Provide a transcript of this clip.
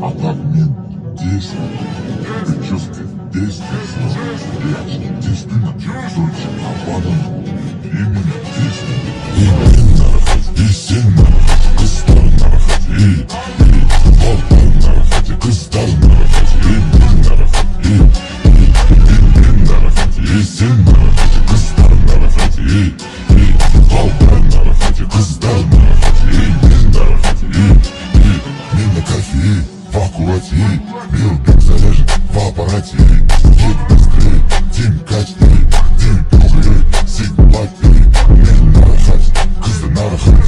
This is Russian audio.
А так мин 10, прически 10, блядь, 10 стойчик, а потом именно 10. Именно нарахать, 10 нарахать, кыстар нарахать, балпар нарахать, кыстар нарахать, именно нарахать, именно нарахать, 10 нарахать, кыстар нарахать, балпар нарахать, кыстар нарахать, именно нарахать, именно кофе. В аккурате, мир заряжен в аппарате. Дед быстрее, Дим качтай, Дим пёгай, Сиг платный. Мен нарахать, кызды нарахать.